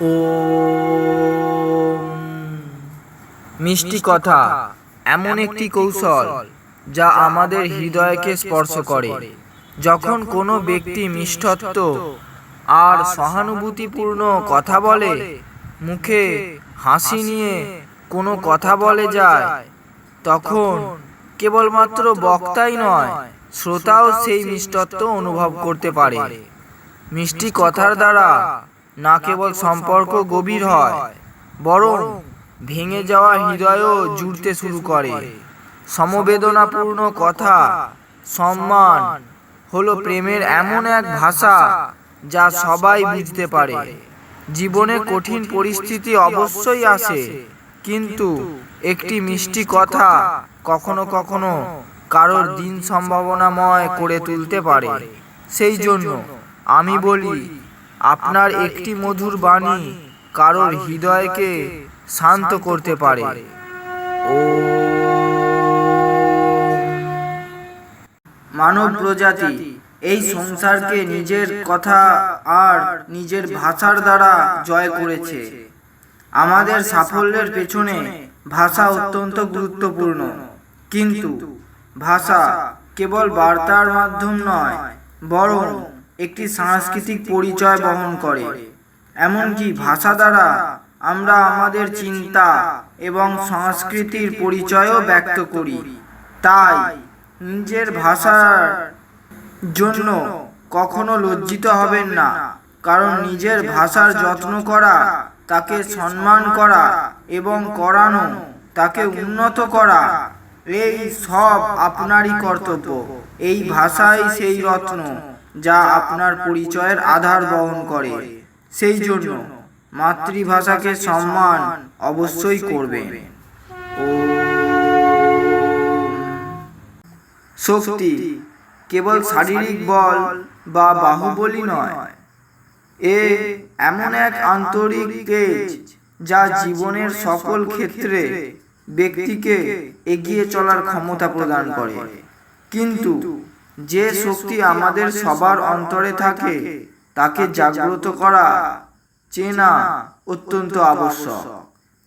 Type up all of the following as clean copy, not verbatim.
ওম। মিষ্টি কথা এমন একটি কৌশল যা আমাদের হৃদয়কে স্পর্শ করে। যখন কোনো ব্যক্তি মিষ্টত্ব আর সহানুভূতিপূর্ণ কথা বলে, মুখে হাসি নিয়ে কোনো কথা বলে যায়, তখন কেবলমাত্র বক্তাই নয়, শ্রোতাও সেই মিষ্টত্ব অনুভব করতে পারে। মিষ্টি কথার দ্বারা না কেবল সম্পর্ক গভীর হয়, বরং ভেঙে যাওয়া হৃদয়ও জুড়তে শুরু করে। সমবেদনাপূর্ণ কথা, সম্মান হলো প্রেমের এমন এক ভাষা যা সবাই বুঝতে পারে। জীবনে কঠিন পরিস্থিতি অবশ্যই আসে, কিন্তু একটি মিষ্টি কথা কখনো কখনো কারোর দিন সম্ভাবনাময় করে তুলতে পারে। সেই জন্য আমি বলি, আপনার একটি মধুর বাণী কারোর হৃদয়কে শান্ত করতে পারে। মানব প্রজাতি এই সংসারকে নিজের কথা আর নিজের ভাষার দ্বারা জয় করেছে। আমাদের সাফল্যের পেছনে ভাষা অত্যন্ত গুরুত্বপূর্ণ, কিন্তু ভাষা কেবল বার্তার মাধ্যম নয়, বরং একটি সাংস্কৃতিক পরিচয় বহন করে। এমনকি ভাষা দ্বারা আমরা আমাদের চিন্তা এবং সংস্কৃতির পরিচয়ও ব্যক্ত করি। তাই নিজের ভাষার জন্য কখনো লজ্জিত হবেন না, কারণ নিজের ভাষার যত্ন করা, তাকে সম্মান করা এবং করানো, তাকে উন্নত করা, এই সব আপনারই কর্তব্য। এই ভাষাই সেই রত্ন যা আপনার পরিচয়ের আধার বহন করে। সেই জন্য মাতৃভাষাকে সম্মান অবশ্যই করবেন। শক্তি কেবল শারীরিক বল বা বাহুবলই নয়, এমন এক আন্তরিক তেজ যা জীবনের সকল ক্ষেত্রে ব্যক্তিকে এগিয়ে চলার ক্ষমতা প্রদান করে। কিন্তু যে শক্তি আমাদের সবার অন্তরে থাকে, তাকে জাগ্রত করা, চেনা অত্যন্ত আবশ্যক।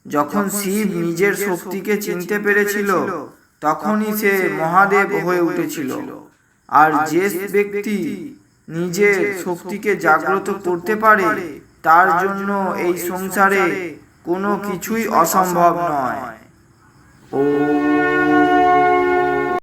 যখন শিব নিজের শক্তিকে চিনতে পেরেছিল, তখনই সে মহাদেব হয়ে উঠেছিল। আর যে ব্যক্তি নিজের শক্তিকে জাগ্রত করতে পারে, তার জন্য এই সংসারে কোনো কিছুই অসম্ভব নয়।